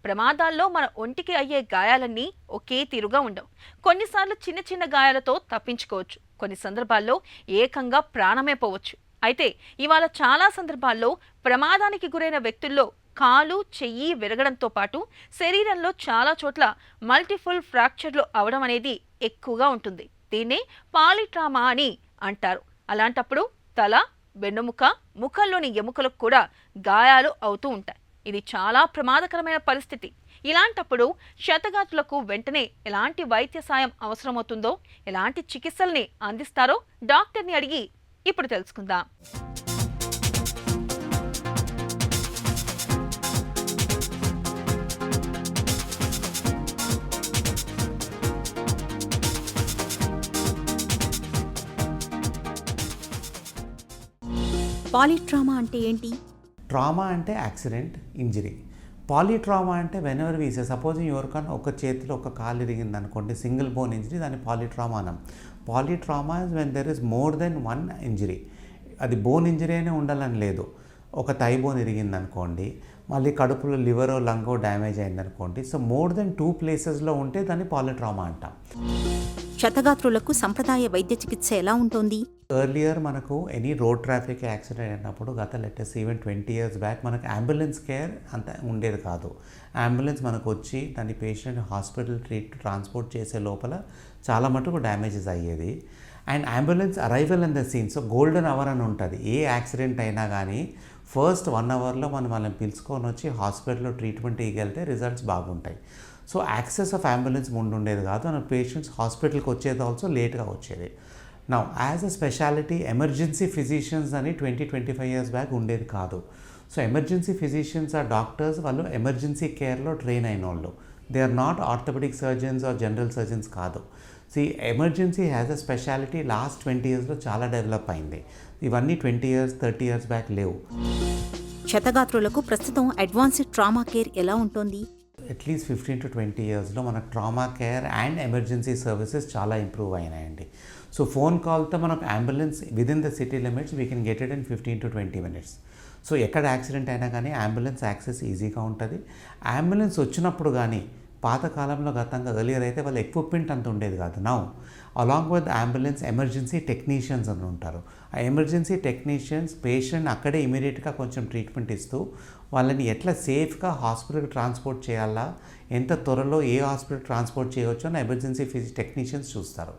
ప్రమాదాల్లో మన ఒంటికి అయ్యే గాయాలన్నీ ఒకే తీరుగా ఉండవు. కొన్నిసార్లు చిన్న చిన్న గాయాలతో తప్పించుకోవచ్చు, కొన్ని సందర్భాల్లో ఏకంగా ప్రాణమే పోవచ్చు. అయితే ఇవాళ చాలా సందర్భాల్లో ప్రమాదానికి గురైన వ్యక్తుల్లో కాలు చెయ్యి విరగడంతో పాటు శరీరంలో చాలా చోట్ల మల్టిపుల్ ఫ్రాక్చర్లు అవడం అనేది ఎక్కువగా ఉంటుంది. దీన్నే పాలిట్రామా అని అంటారు. అలాంటప్పుడు తల, వెన్నుముక, ముఖంలోని ఎముకలకు కూడా గాయాలు అవుతూ ఉంటాయి. ఇది చాలా ప్రమాదకరమైన పరిస్థితి. ఇలాంటప్పుడు క్షతగాత్రులకు వెంటనే ఎలాంటి వైద్య సాయం అవసరమవుతుందో, ఎలాంటి చికిత్సల్ని అందిస్తారో డాక్టర్ని అడిగి ఇప్పుడు తెలుసుకుందాం. పాలిట్రామా అంటే ఏంటి? ట్రామా అంటే యాక్సిడెంట్, ఇంజరీ. పాలిట్రామా అంటే వెనెవర్ వీసే సపోజింగ్ ఎవరికన్నా ఒక చేతిలో ఒక కాలు ఇరిగింది అనుకోండి, సింగిల్ బోన్ ఇంజరీ, దాన్ని పాలిట్రామా అనం. Polytrauma is when there is more than one injury. అది బోన్ ఇంజరీ అనే ఉండాలని లేదు. ఒక థై బోన్ ఇరిగింది అనుకోండి, మళ్ళీ కడుపులో లివరో లంగో డ్యామేజ్ అయిందనుకోండి, సో మోర్ దెన్ 2 ప్లేసెస్లో ఉంటే దాన్ని పాలిట్రామా అంటాం. క్షతగాత్రులకు సంప్రదాయ వైద్య చికిత్స ఎలా ఉంటుంది? ఎర్లియర్ మనకు ఎనీ రోడ్ ట్రాఫిక్ యాక్సిడెంట్ అయినప్పుడు గత లెటెస్ట్ ఈవెన్ 20 years బ్యాక్ మనకు అంబులెన్స్ కేర్ అంత ఉండేది కాదు. అంబులెన్స్ మనకు వచ్చి దాని పేషెంట్ హాస్పిటల్ ట్రాన్స్పోర్ట్ చేసే లోపల చాలా మటుకు డ్యామేజెస్ అయ్యేది. And ambulance arrival in the scene, so golden hour అని ఉంటుంది. ఏ యాక్సిడెంట్ అయినా కానీ ఫస్ట్ 1 hourలో వాళ్ళని పిలుచుకొని వచ్చి హాస్పిటల్లో ట్రీట్మెంట్ ఇవ్వగలిగితే రిజల్ట్స్ బాగుంటాయి. సో యాక్సెస్ ఆఫ్ అంబులెన్స్ ముందు ఉండేది కాదు, మన పేషెంట్స్ హాస్పిటల్కి వచ్చేది ఆల్సో లేట్గా వచ్చేది. Now as a speciality emergency physicians అని 20-25 years బ్యాక్ ఉండేది కాదు. So emergency physicians are doctors, వాళ్ళు ఎమర్జెన్సీ కేర్లో ట్రైన్ అయిన వాళ్ళు. They are not orthopaedic surgeons or general surgeons కాదు. So emergency has a speciality last 20 yearsలో చాలా డెవలప్ అయింది. ఇవన్నీ 20 years 30 years బ్యాక్ లేవు. క్షతగాత్రులకు ప్రస్తుతం అడ్వాన్స్డ్ ట్రామా కేర్ ఎలా ఉంటుంది? అట్లీస్ట్ 15-20 yearsలో మన trauma care and emergency services చాలా ఇంప్రూవ్ అయినాయండి. సో ఫోన్ కాల్తో మనకు ambulance within the city limits we can get it in 15-20 minutes. So ఎక్కడ యాక్సిడెంట్ అయినా కానీ అంబులెన్స్ యాక్సెస్ ఈజీగా ఉంటుంది. అంబులెన్స్ వచ్చినప్పుడు కానీ పాతకాలంలో గతంగా ఎర్లియర్ అయితే వాళ్ళ ఎక్విప్మెంట్ అంత ఉండేది కాదు. Now along with ambulance emergency technicians అని ఉంటారు. ఆ ఎమర్జెన్సీ టెక్నీషియన్స్ పేషెంట్ అక్కడే ఇమీడియట్గా కొంచెం ట్రీట్మెంట్ ఇస్తూ వాళ్ళని ఎట్లా సేఫ్గా హాస్పిటల్కి ట్రాన్స్పోర్ట్ చేయాలా, ఎంత త్వరలో ఏ హాస్పిటల్ ట్రాన్స్పోర్ట్ చేయవచ్చు అని ఎమర్జెన్సీ టెక్నీషియన్స్ చూస్తారు.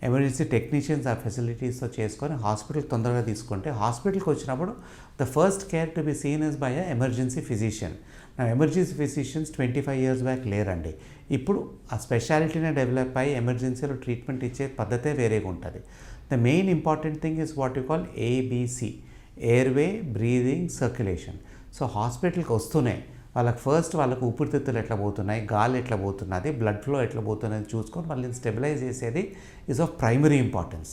ఎమర్జెన్సీ టెక్నీషియన్స్ ఆ ఫెసిలిటీస్తో చేసుకొని హాస్పిటల్ తొందరగా తీసుకుంటే హాస్పిటల్కి వచ్చినప్పుడు the first care to be seen is by a emergency physician. నా ఎమర్జెన్సీ ఫిజిషియన్స్ 25 years బ్యాక్ లేరండి. ఇప్పుడు ఆ స్పెషాలిటీనే డెవలప్ అయ్యి ఎమర్జెన్సీలో ట్రీట్మెంట్ ఇచ్చే పద్ధతే వేరేగా ఉంటుంది. The main important thing is what you call ABC, airway, breathing, circulation. So హాస్పిటల్కి వస్తూనే వాళ్ళకు ఊపిరితిత్తులు ఎట్లా పోతున్నాయి, గాలి ఎట్లా పోతున్నది, బ్లడ్ ఫ్లో ఎట్లా పోతున్నది చూసుకొని వాళ్ళని స్టెబిలైజ్ చేసేది is of primary importance.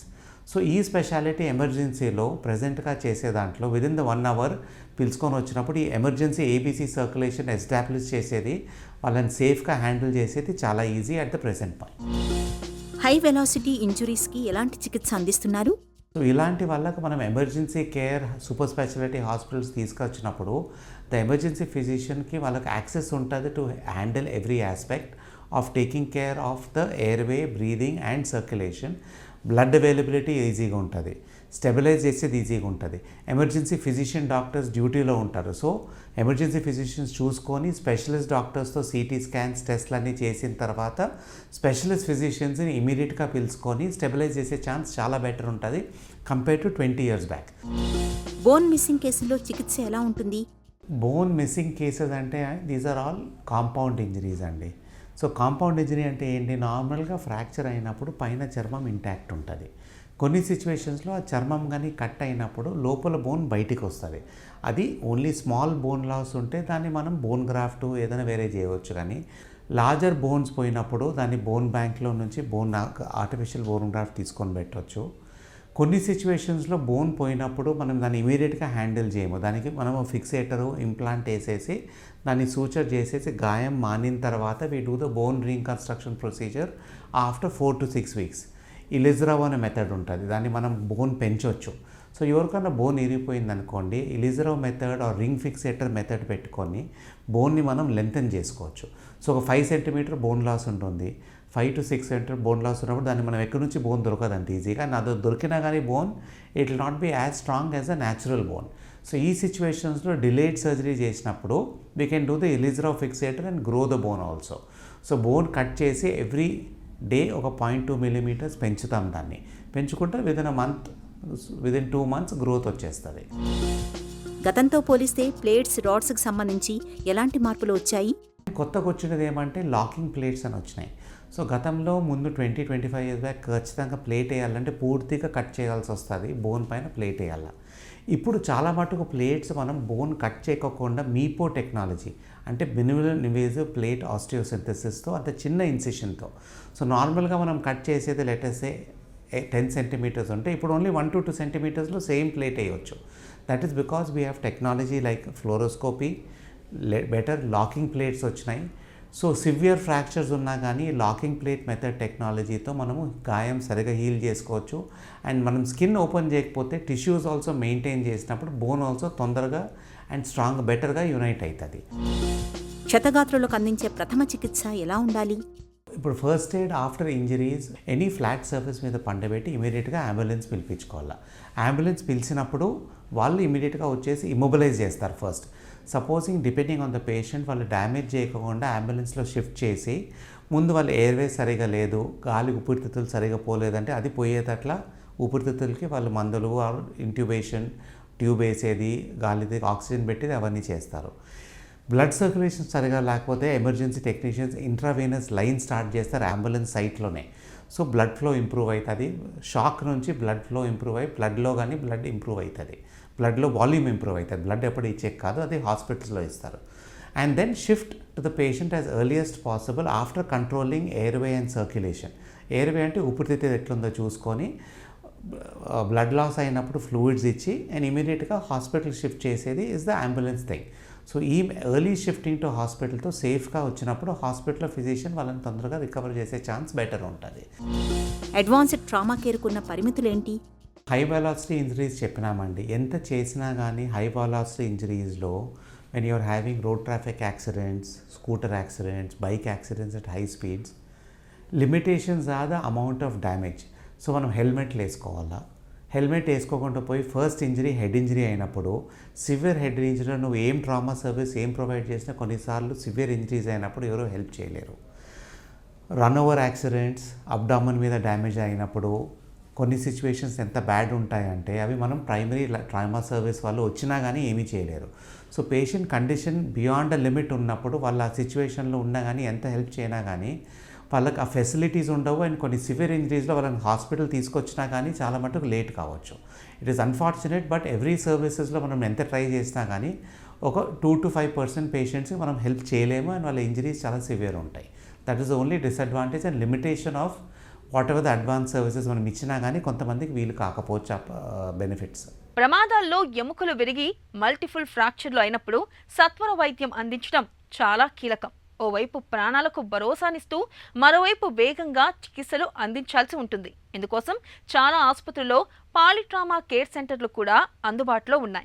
So ఈ స్పెషాలిటీ ఎమర్జెన్సీలో ప్రజెంట్గా చేసే దాంట్లో విదిన్ ద 1 hour పిలుచుకొని వచ్చినప్పుడు ఈ ఎమర్జెన్సీ ABC సర్క్యులేషన్ ఎస్టాబ్లిష్ చేసేది, వాళ్ళని సేఫ్గా హ్యాండిల్ చేసేది చాలా easy at the present point. High velocity ఇంజురీస్కి ఎలాంటి చికిత్స అందిస్తున్నారు? సో ఇలాంటి వాళ్ళకు మనం emergency care super speciality hospitals తీసుకొచ్చినప్పుడు ద ఎమర్జెన్సీ ఫిజిషియన్కి వాళ్ళకి యాక్సెస్ ఉంటుంది to handle every aspect of taking care of the airway, breathing and circulation. Blood availability ఈజీగా ఉంటుంది, స్టెబిలైజ్ చేసేది ఈజీగా ఉంటుంది. ఎమర్జెన్సీ ఫిజిషియన్ డాక్టర్స్ డ్యూటీలో ఉంటారు. సో ఎమర్జెన్సీ ఫిజిషియన్స్ చూసుకొని స్పెషలిస్ట్ డాక్టర్స్తో సిటీ స్కాన్స్ టెస్ట్లన్నీ చేసిన తర్వాత స్పెషలిస్ట్ ఫిజిషియన్స్ని ఇమీడియట్గా పిలుచుకొని స్టెబిలైజ్ చేసే ఛాన్స్ చాలా బెటర్ ఉంటుంది compare to 20 years back. Bone missing కేసుల్లో చికిత్స ఎలా ఉంటుంది? బోన్ మిస్సింగ్ కేసెస్ అంటే these are all compound injuries అండి. సో కాంపౌండ్ ఇంజరీ అంటే ఏంటి? నార్మల్గా ఫ్రాక్చర్ అయినప్పుడు పైన చర్మం ఇంటాక్ట్ ఉంటుంది. కొన్ని సిచ్యువేషన్స్లో ఆ చర్మం కానీ కట్ అయినప్పుడు లోపల బోన్ బయటికి వస్తుంది. అది ఓన్లీ స్మాల్ బోన్ లాస్ ఉంటే దాన్ని మనం బోన్ గ్రాఫ్ట్ ఏదైనా వేరే చేయవచ్చు. కానీ లార్జర్ బోన్స్ పోయినప్పుడు దాన్ని బోన్ బ్యాంక్లో నుంచి ఆర్టిఫిషియల్ బోన్ గ్రాఫ్ట్ తీసుకొని పెట్టవచ్చు. కొన్ని సిచ్యువేషన్స్లో బోన్ పోయినప్పుడు మనం దాన్ని ఇమీడియట్గా హ్యాండిల్ చేయము. దానికి మనము ఫిక్సేటరు, ఇంప్లాంట్ వేసేసి దాన్ని సూచర్ చేసేసి గాయం మానిన తర్వాత we do the bone reconstruction procedure after 4 to 6 weeks. ఇలిజ్రావ్ అనే మెథడ్ ఉంటుంది, దాన్ని మనం బోన్ పెంచవచ్చు. సో ఎవరికైనా బోన్ ఇరిగిపోయింది అనుకోండి, ఎలిజరో మెథడ్ ఆర్ రింగ్ ఫిక్సేటర్ మెథడ్ పెట్టుకొని బోన్ని మనం లెంతన్ చేసుకోవచ్చు. సో ఒక 5 సెంటీమీటర్ బోన్ లాస్ ఉంటుంది, 5 to 6 సెంటీమీటర్ బోన్ లాస్ ఉన్నప్పుడు దాన్ని మనం ఎక్కడి నుంచి బోన్ దొరకదు అంత ఈజీగా. అండ్ అది దొరికినా కానీ bone it will not be as strong as a natural bone. So ఈ సిచ్యువేషన్స్లో డిలేడ్ సర్జరీ చేసినప్పుడు we can do the Ilizarov fixator and grow the bone also. So bone cut చేసి ఎవ్రీ డే ఒక 0.2 millimetres పెంచుతాం, దాన్ని పెంచుకుంటే within 2 months growth వచ్చేస్తుంది. గతంతో పోలిస్తే ప్లేట్స్, రాడ్స్కి సంబంధించి ఎలాంటి మార్పులు వచ్చాయి? కొత్తగా వచ్చినది ఏమంటే లాకింగ్ ప్లేట్స్ అని వచ్చినాయి. సో గతంలో ముందు 20-25 years బ్యాక్ ఖచ్చితంగా ప్లేట్ వేయాలంటే పూర్తిగా కట్ చేయాల్సి వస్తుంది, బోన్ పైన ప్లేట్ వేయాలి. ఇప్పుడు చాలా మటుకు ప్లేట్స్ మనం బోన్ కట్ చేయకుండా మీపో టెక్నాలజీ అంటే మినిమల్ ఇన్వేజివ్ ప్లేట్ ఆస్టియోసింథసిస్తో అంత చిన్న ఇన్సిషన్తో. సో నార్మల్గా మనం కట్ చేసేది లెటర్సే 10 సెంటీమీటర్స్ ఉంటే ఇప్పుడు ఓన్లీ 1 to 2 సెంటీమీటర్స్లో సేమ్ ప్లేట్ వేయవచ్చు. That is because we have technology like fluoroscopy, better locking plates వచ్చినాయి. సో సివియర్ ఫ్రాక్చర్స్ ఉన్నా కానీ లాకింగ్ ప్లేట్ మెథడ్ టెక్నాలజీతో మనము గాయం సరిగా హీల్ చేసుకోవచ్చు. అండ్ మనం స్కిన్ ఓపెన్ చేయకపోతే టిష్యూస్ ఆల్సో మెయింటైన్ చేసినప్పుడు బోన్ ఆల్సో తొందరగా అండ్ స్ట్రాంగ్ బెటర్గా యునైట్ అవుతుంది. క్షతగాత్రులకు అందించే ప్రథమ చికిత్స ఎలా ఉండాలి? ఇప్పుడు first aid after injuries any flat surface మీద పండబెట్టి ఇమీడియట్గా అంబులెన్స్ పిలిపించుకోవాలి. అంబులెన్స్ పిలిచినప్పుడు వాళ్ళు ఇమీడియట్గా వచ్చేసి ఇమ్మొబిలైజ్ చేస్తారు first. Supposing depending on the patient వాళ్ళు డ్యామేజ్ చేయకుండా అంబులెన్స్లో షిఫ్ట్ చేసి ముందు వాళ్ళు ఎయిర్వే సరిగా లేదు, గాలి ఊపిరితిత్తులు సరిగా పోలేదంటే అది పోయేటట్లా ఊపిరితిత్తులకి వాళ్ళు మందులు ఆర్ ఇంట్యూబేషన్ ట్యూబ్ వేసేది, గాలిది ఆక్సిజన్ పెట్టేది అవన్నీ చేస్తారు. బ్లడ్ సర్క్యులేషన్ సరిగా లేకపోతే emergency technicians intravenous line start చేస్తారు అంబులెన్స్ సైట్లోనే. సో బ్లడ్ ఫ్లో ఇంప్రూవ్ అవుతుంది, షాక్ నుంచి బ్లడ్ ఫ్లో ఇంప్రూవ్ అయ్యి బ్లడ్లో కానీ బ్లడ్ ఇంప్రూవ్ అవుతుంది, బ్లడ్లో వాల్యూమ్ ఇంప్రూవ్ అవుతుంది. బ్లడ్ ఎప్పుడు చెక్ కాదు, అది హాస్పిటల్స్లో ఇస్తారు. And then shift to the patient as earliest possible after controlling airway and circulation. Airway అంటే ఊపిరితిత్తులు ఎట్లుందో చూసుకొని బ్లడ్ లాస్ అయినప్పుడు ఫ్లూయిడ్స్ ఇచ్చి అండ్ ఇమీడియట్గా హాస్పిటల్ షిఫ్ట్ చేసేది is the ambulance thing. So ఈ ఎర్లీ షిఫ్టింగ్ టు హాస్పిటల్తో సేఫ్గా వచ్చినప్పుడు హాస్పిటల్లో ఫిజిషియన్ వాళ్ళని తొందరగా రికవర్ చేసే ఛాన్స్ బెటర్ ఉంటుంది. అడ్వాన్స్డ్ ట్రామా కేర్కున్న పరిమితులు ఏంటి? హై వెలాసిటీ ఇంజరీస్ చెప్పినామండి, ఎంత చేసినా కానీ హై వెలాసిటీ ఇంజరీస్లో when you're having road traffic accidents, scooter accidents, bike accidents at high speeds, limitations are the amount of damage. So మనం హెల్మెట్లు వేసుకోవాలా, హెల్మెట్ వేసుకోకుండా పోయి ఫస్ట్ ఇంజరీ హెడ్ ఇంజరీ అయినప్పుడు సివియర్ హెడ్ ఇంజరీలో నువ్వు ఏం ట్రామా సర్వీస్ ఏం ప్రొవైడ్ చేసినా కొన్నిసార్లు సివియర్ ఇంజరీస్ అయినప్పుడు ఎవరో హెల్ప్ చేయలేరు. రన్ ఓవర్ యాక్సిడెంట్స్, అబ్డామన్ మీద డ్యామేజ్ అయినప్పుడు కొన్ని సిచ్యువేషన్స్ ఎంత బ్యాడ్ ఉంటాయంటే అవి మనం ప్రైమరీ ట్రామా సర్వీస్ వాళ్ళు వచ్చినా కానీ ఏమీ చేయలేరు. So patient condition beyond a limit ఉన్నప్పుడు వాళ్ళు ఆ సిచ్యువేషన్లో ఉన్నా కానీ ఎంత హెల్ప్ చేయనా కానీ వాళ్ళకి ఆ ఫెసిలిటీస్ ఉండవు. అండ్ కొన్ని సివియర్ ఇంజరీస్లో వాళ్ళని హాస్పిటల్ తీసుకొచ్చినా కానీ చాలా మటుకు లేట్ కావచ్చు. It is unfortunate, but every సర్వీసెస్లో మనం ఎంత ట్రై చేసినా కానీ ఒక 2 to 5% పేషెంట్స్కి మనం హెల్ప్ చేయలేము అండ్ వాళ్ళ ఇంజరీస్ చాలా సివియర్ ఉంటాయి. That is only disadvantage and limitation of what ever the advance services మనం ఇచ్చినా కానీ కొంతమందికి వీలు కాకపోవచ్చు బెనిఫిట్స్. ప్రమాదాల్లో ఎముకలు విరిగి మల్టిపుల్ ఫ్రాక్చర్లు అయినప్పుడు సత్వర వైద్యం అందించడం చాలా కీలకం. ఓవైపు ప్రాణాలకు భరోసానిస్తూ మరోవైపు వేగంగా చికిత్సలు అందించాల్సి ఉంటుంది. ఇందుకోసం చాలా ఆసుపత్రుల్లో పాలిట్రామా కేర్ సెంటర్లు కూడా అందుబాటులో ఉన్నాయి.